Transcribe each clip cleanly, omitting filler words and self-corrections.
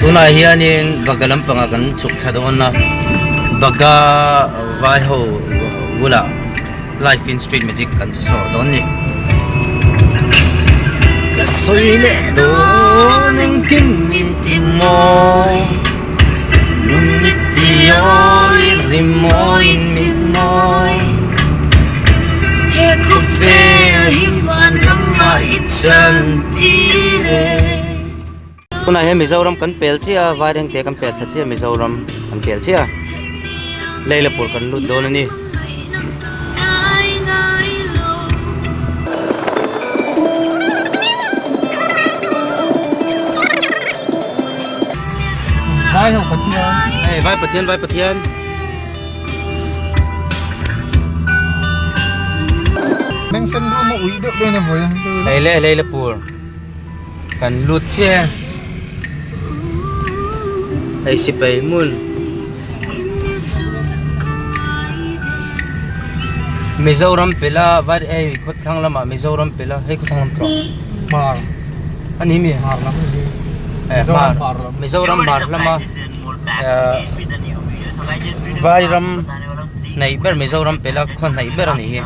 Tuna hianin bagalam pangakan chuk thadon na baga vai ho wala life in street magic kan so don ni soile do ning kim mitimo lunitio rimoy mimoy he ko fe hivan ramma itchantire Kuna he Mizoram kan pel chia vaireng te kan pel chia Mizoram kan pel chia Leilapur kan lut don ni vai ho pathian hey vai pathian nang sen do mo ui dok na boy Leilapur kan lut chia ay si Paimun Mizoram pila var ay khuthang lama Mizoram pila hey khuthang lam tro mar ani mi mar na mar Mizoram mar lama vairam neighbor Mizoram pila khon neighbor ani he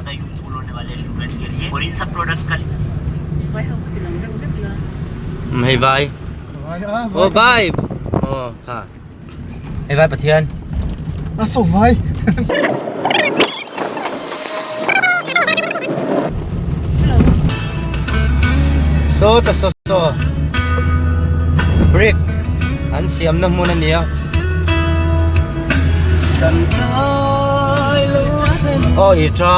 और इन सब products का hey vai vai oh vai oh ha hey vai pathian so vai so break an siam na muna niya oh itra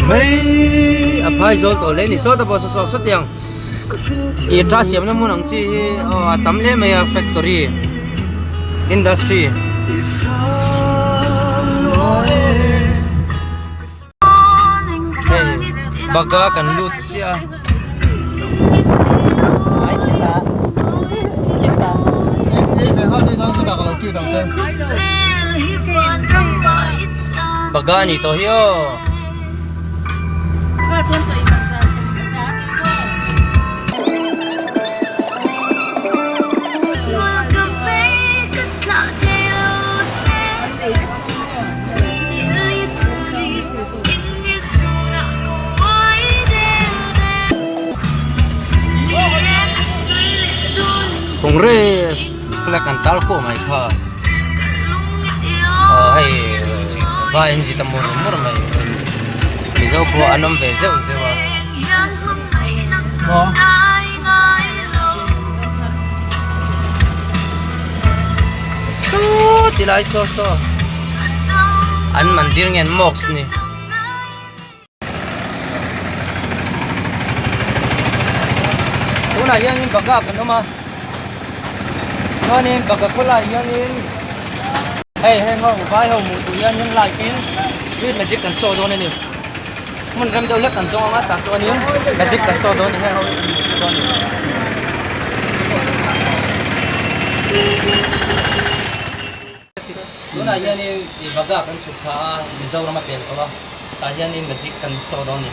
mấy apai zol to le ni so ta bo so tiang itra siam na muna chi tam le me factory industry baga kan lut sia ye ha de dang da kalau tu dang sen baga ni to hiyo Kongres selek antal ko mai kha hey va en ji tamur mur mai mizo ko anom be zeu zewa oh so tilai so an mandir ngen mox ni tuna yang baga kanoma Yanin baga kola yanin hey ngo vai ho mu tu yanin like in street magic kan so don ni mun ram dau lek kan so ma ta to ni magic kan so don ni he ho don ni tuna yanin di baga kan sukha Mizoram ma pen ko ta yanin magic kan so don ni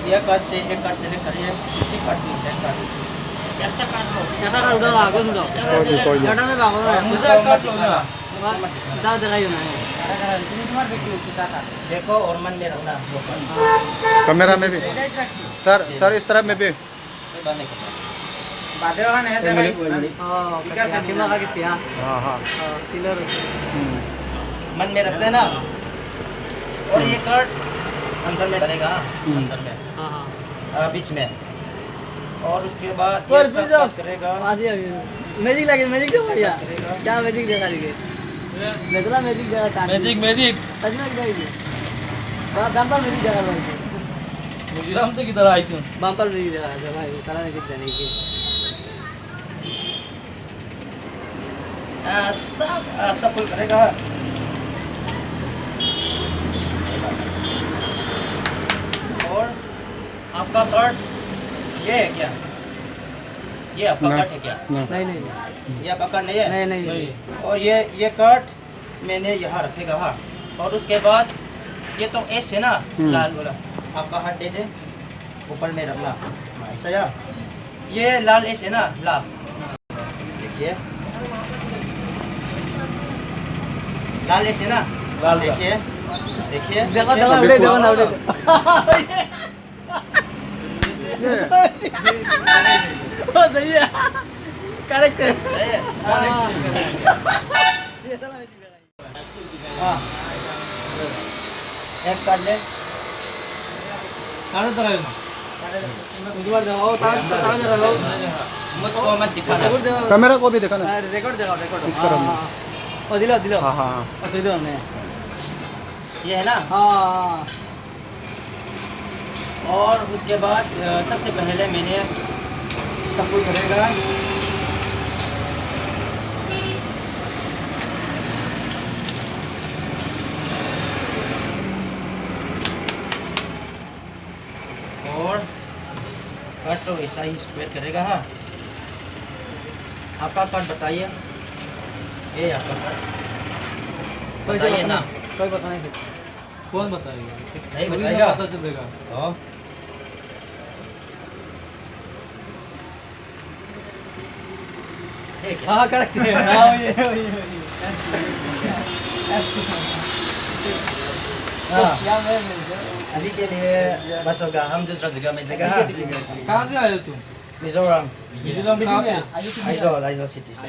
ये कैसे एक card select करिए इसी card में select कर कैसा card हो कैसा कार्ड उधर आगे सुनो डाटा में भागो मुझे मत लो ना दाव दिखाइए ना तुम्हारे देखो कितना था देखो और मन में रखना कैमरा में भी सर इस तरफ में भी बादल का नहीं है हां कितना का किसी हां किलर मन में रख देना और ये कार्ड अंदर में डालेगा अंदर में बीच में और उसके बाद ये सब करेगा मैजिक लगे मैजिक क्यों भैया क्या मैजिक दिखा दीजिए लगला मैजिक दिखा मैजिक सच में दिखाइए बम्पर मैजिक दिखा भाई मुझे से किधर आई तू बम्पर मैजिक दिखा भाई करा नहीं कितना नहीं की सब सफल करेगा और आपका कार्ड ये है क्या ये आपका कार्ड है क्या नहीं ये आपका कार्ड नहीं है नहीं और ये कार्ड मैंने यहाँ रखेगा हाँ और उसके बाद ये तो एस है ना, लाल वाला, आपका हाथ दे दे, ऊपर में रखना, ऐसा या ये लाल एस है ना, लाल, देखिए लाल एस है ना, देखिए देखिए, देखो देखो उड़े देखो ना उड़े ओ सही है करेक्ट है हाँ एक कर ले, तारे लगाओ उधर लगाओ तारे लगाओ मुझको मत दिखाना, कैमरा को भी दिखाना रेकॉर्ड दिखाओ रेकॉर्ड इस तरह में। ओ दिलो दिलो हाँ हाँ हाँ ओ दिलो ने ये है ना। हां और उसके बाद सबसे पहले मैंने सब कुछ करेगा, और कट तो ऐसा ही स्क्वायर करेगा। हाँ आपका कट बताइए, ये आपका कट बताइए ना, कोई पता नहीं कौन बताएगा? नहीं थोड़ी ना बताएगा। पता चलेगा। हाँ ठीक है। हां करेक्ट है हां ये हाँ क्या मैं अभी के लिए बस होगा, हम दूसरा जगह में जगह। हाँ कहाँ से आए हो तुम? मिजोरम, मिजोरम कहाँ पे? आइजोल सिटी से।